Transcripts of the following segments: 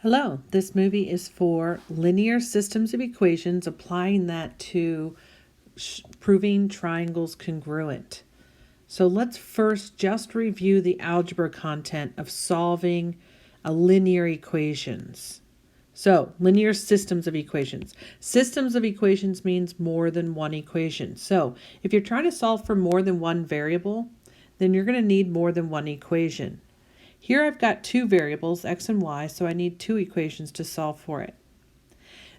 Hello, this movie is for linear systems of equations, applying that to proving triangles congruent. So let's first just review the algebra content of solving a linear equations. So linear systems of equations. Systems of equations means more than one equation. So if you're trying to solve for more than one variable, then you're going to need more than one equation. Here I've got two variables, x and y, so I need two equations to solve for it.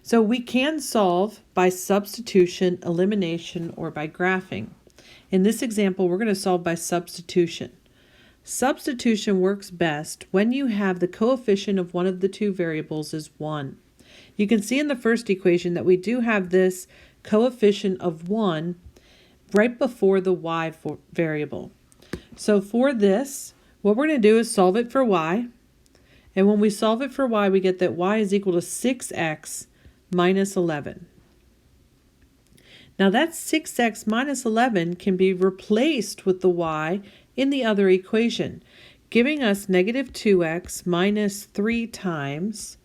So we can solve by substitution, elimination, or by graphing. In this example, we're going to solve by substitution. Substitution works best when you have the coefficient of one of the two variables is 1. You can see in the first equation that we do have this coefficient of 1 right before the y variable. So for this, what we're going to do is solve it for y. And when we solve it for y, we get that y is equal to 6x minus 11. Now that 6x minus 11 can be replaced with the y in the other equation, giving us negative 2x minus 3 times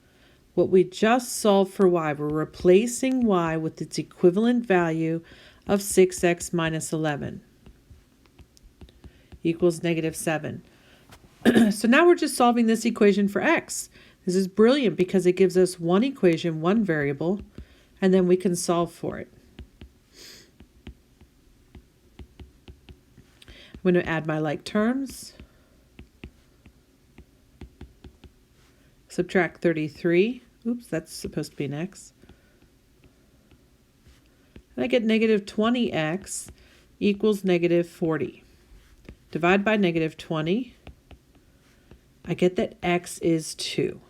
what we just solved for y. We're replacing y with its equivalent value of 6x minus 11 equals negative 7. So now we're just solving this equation for x. This is brilliant because it gives us one equation, one variable, and then we can solve for it. I'm going to add my like terms. Subtract 33. Oops, that's supposed to be an x. And I get negative 20x equals negative 40. Divide by negative 20. I get that x is 2.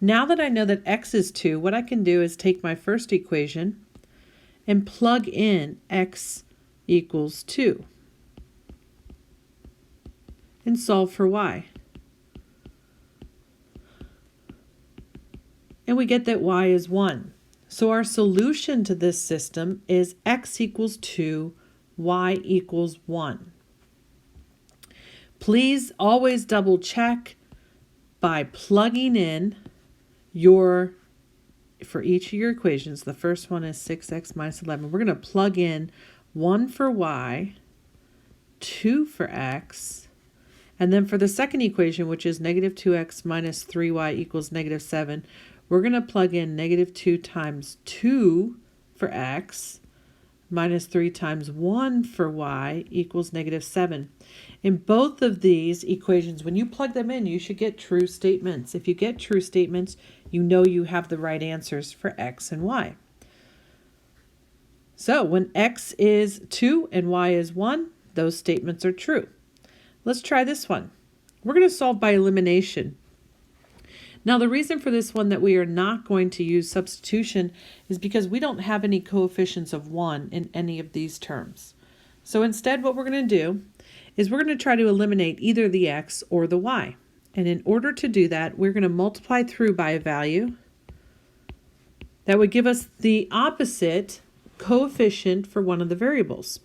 Now that I know that x is 2, what I can do is take my first equation and plug in x equals 2 and solve for y. And we get that y is 1. So our solution to this system is x equals 2, y equals 1. Please always double check by plugging in for each of your equations. The first one is 6x minus 11. We're going to plug in 1 for y, 2 for x, and then for the second equation, which is negative 2x minus 3y equals negative 7, we're going to plug in negative 2 times 2 for x, minus 3 times 1 for y equals negative 7. In both of these equations, when you plug them in, you should get true statements. If you get true statements, you know you have the right answers for x and y. So when x is 2 and y is 1, those statements are true. Let's try this one. We're going to solve by elimination. Now the reason for this one that we are not going to use substitution is because we don't have any coefficients of 1 in any of these terms. So instead what we're going to do is we're going to try to eliminate either the x or the y. And in order to do that, we're going to multiply through by a value that would give us the opposite coefficient for one of the variables.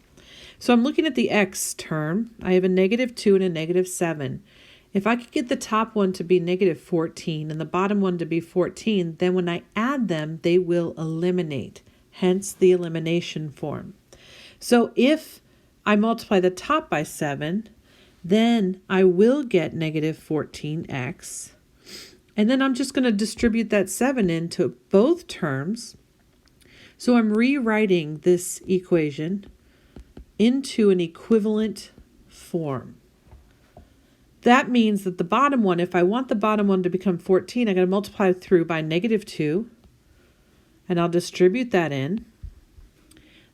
So I'm looking at the x term. I have a negative 2 and a negative 7. If I could get the top one to be negative 14 and the bottom one to be 14, then when I add them, they will eliminate, hence the elimination form. So if I multiply the top by 7, then I will get negative 14x. And then I'm just going to distribute that 7 into both terms. So I'm rewriting this equation into an equivalent form. That means that the bottom one, if I want the bottom one to become 14, I'm going to multiply through by negative 2. And I'll distribute that in.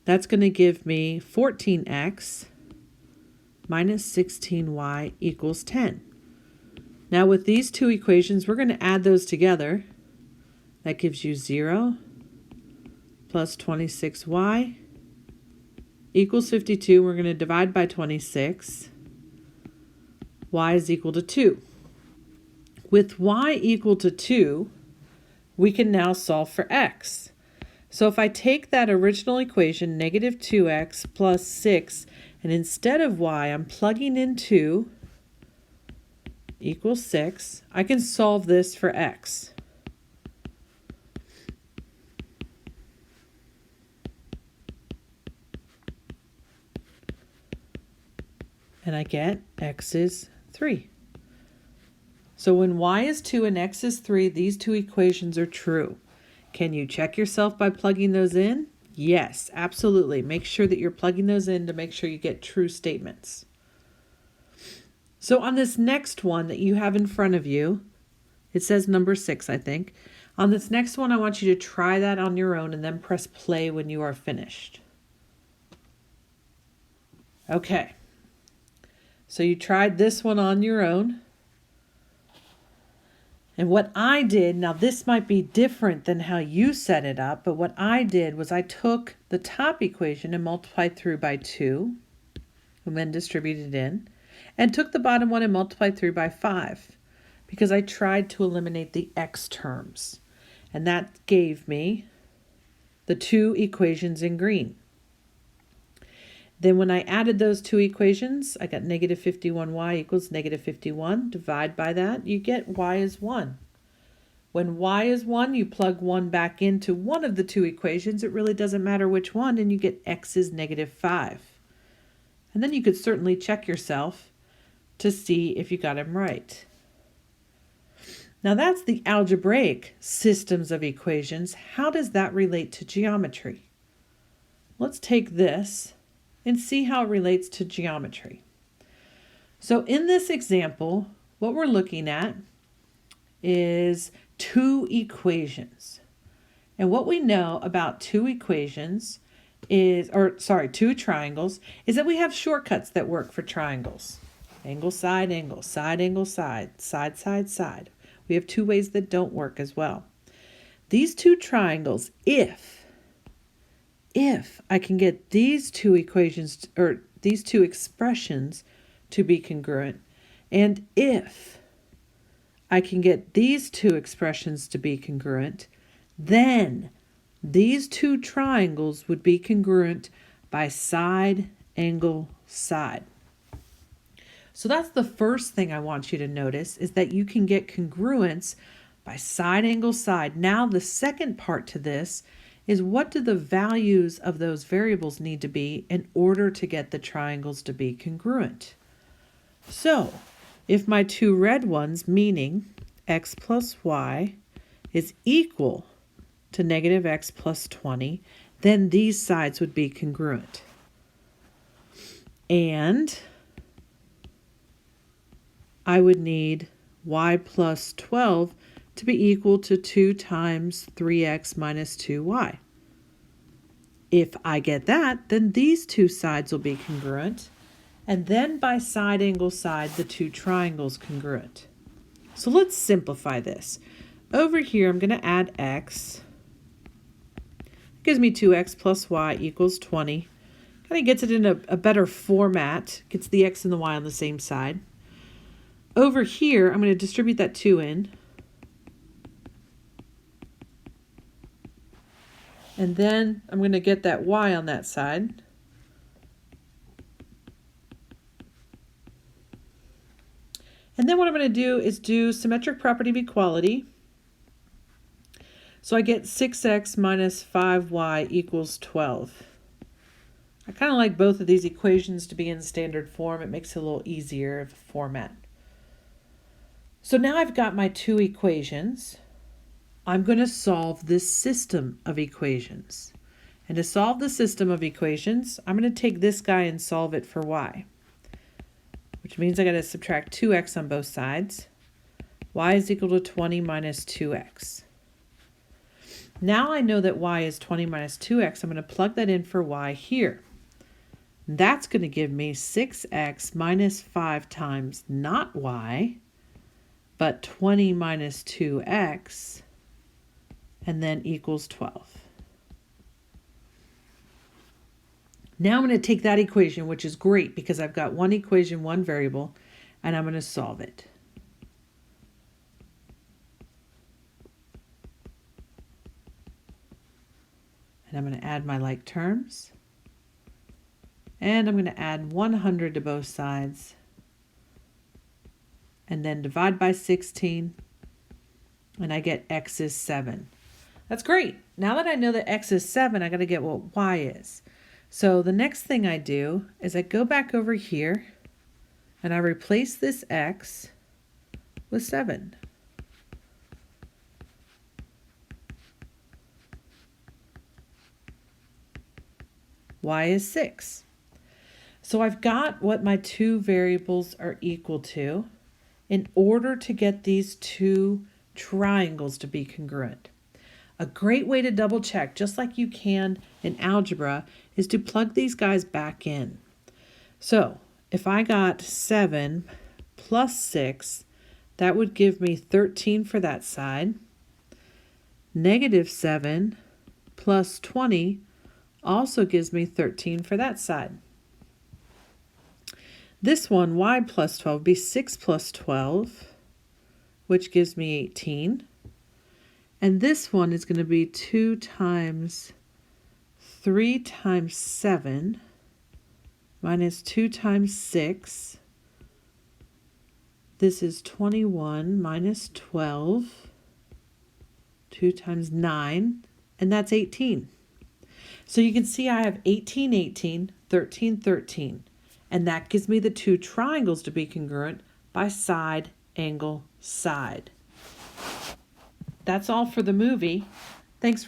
That's going to give me 14x minus 16y equals 10. Now with these two equations, we're going to add those together. That gives you 0 plus 26y equals 52. We're going to divide by 26. Y is equal to 2. With y equal to 2, we can now solve for x. So if I take that original equation, negative 2x plus 6, and instead of y, I'm plugging in 2 equals 6. I can solve this for x. And I get x is 3. So when y is 2 and x is 3, these two equations are true. Can you check yourself by plugging those in? Yes, absolutely. Make sure that you're plugging those in to make sure you get true statements. So on this next one that you have in front of you, it says number 6, I think. On this next one, I want you to try that on your own and then press play when you are finished. Okay. So you tried this one on your own. And what I did, now this might be different than how you set it up, but what I did was I took the top equation and multiplied through by 2, and then distributed in, and took the bottom one and multiplied through by 5, because I tried to eliminate the x terms. And that gave me the two equations in green. Then when I added those two equations, I got negative 51y equals negative 51. Divide by that, you get y is 1. When y is 1, you plug 1 back into one of the two equations. It really doesn't matter which one, and you get x is negative 5. And then you could certainly check yourself to see if you got them right. Now that's the algebraic systems of equations. How does that relate to geometry? Let's take this and see how it relates to geometry. So in this example, what we're looking at is two equations. And what we know about two triangles, is that we have shortcuts that work for triangles. Angle, side, angle, side, angle, side, side, side, side. We have two ways that don't work as well. These two triangles, if I can get these two equations or these two expressions to be congruent, and if I can get these two expressions to be congruent, then these two triangles would be congruent by side, angle, side. So that's the first thing I want you to notice, is that you can get congruence by side, angle, side. Now the second part to this is, what do the values of those variables need to be in order to get the triangles to be congruent? So if my two red ones, meaning x plus y, is equal to negative x plus 20, then these sides would be congruent. And I would need y plus 12 to be equal to 2 times 3x minus 2y. If I get that, then these two sides will be congruent, and then by side, angle, side, the two triangles congruent. So let's simplify this. Over here, I'm going to add x. It gives me 2x plus y equals 20. Kind of gets it in a better format, gets the x and the y on the same side. Over here, I'm going to distribute that 2 in. And then I'm going to get that y on that side. And then what I'm going to do is do symmetric property of equality. So I get 6x minus 5y equals 12. I kind of like both of these equations to be in standard form. It makes it a little easier of a format. So now I've got my two equations. I'm going to solve this system of equations. And to solve the system of equations, I'm going to take this guy and solve it for y, which means I got to subtract 2x on both sides. Y is equal to 20 minus 2x. Now I know that y is 20 minus 2x. I'm going to plug that in for y here. That's going to give me 6x minus 5 times not y, but 20 minus 2x, and then equals 12. Now I'm going to take that equation, which is great because I've got one equation, one variable, and I'm going to solve it. And I'm going to add my like terms. And I'm going to add 100 to both sides. and then divide by 16, and I get x is 7. That's great. Now that I know that x is 7, I got to get what y is. So the next thing I do is I go back over here, and I replace this x with 7. Y is 6. So I've got what my two variables are equal to in order to get these two triangles to be congruent. A great way to double check, just like you can in algebra, is to plug these guys back in. So if I got 7 plus 6, that would give me 13 for that side. Negative 7 plus 20 also gives me 13 for that side. This one, y plus 12, would be 6 plus 12, which gives me 18. And this one is going to be 2 times 3 times 7 minus 2 times 6. This is 21 minus 12, 2 times 9, and that's 18. So you can see I have 18, 18, 13, 13. And that gives me the two triangles to be congruent by side, angle, side. That's all for the movie. Thanks.